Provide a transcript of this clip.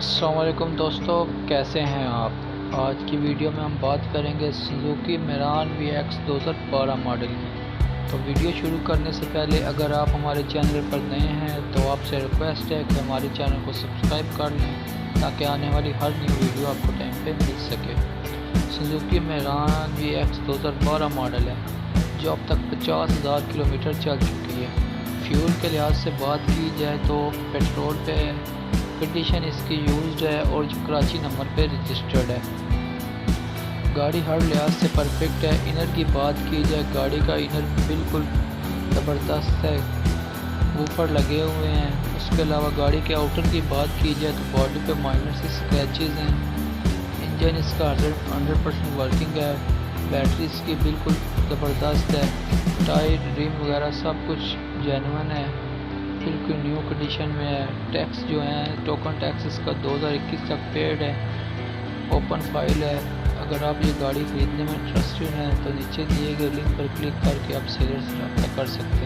अस्सलाम वालेकुम दोस्तों, कैसे हैं आप। आज की वीडियो में हम बात करेंगे सुजुकी मेरान VX 2012 मॉडल की। तो वीडियो शुरू करने से पहले अगर आप हमारे चैनल पर नए हैं तो आपसे रिक्वेस्ट है कि हमारे चैनल को सब्सक्राइब कर लें ताकि आने वाली हर न्यू वीडियो आपको टाइम पे मिल सके। सुजुकी मेरान VX 2012 मॉडल है जो अब तक 50,000 किलोमीटर चल चुकी है। फ्यूल के लिहाज से बात की जाए तो पेट्रोल पे कंडीशन इसकी यूज्ड है और जो कराची नंबर पे रजिस्टर्ड है। गाड़ी हर लिहाज से परफेक्ट है। इनर की बात की जाए, गाड़ी का इनर बिल्कुल ज़बरदस्त है, ऊपर लगे हुए हैं। उसके अलावा गाड़ी के आउटर की बात की जाए तो बॉडी पे माइनर से स्क्रैचेस हैं। इंजन इसका 100% वर्किंग है। बैटरी इसकी बिल्कुल ज़बरदस्त है। टायर, रिम वगैरह सब कुछ जेन्युइन है, बिल्कुल न्यू कंडीशन में है। टैक्स जो है, टोकन टैक्स इसका 2021 तक पेड है। ओपन फाइल है। अगर आप ये गाड़ी खरीदने में इंटरेस्टेड हैं तो नीचे दिए गए लिंक पर क्लिक करके आप सेलर से रब्ता कर सकते हैं।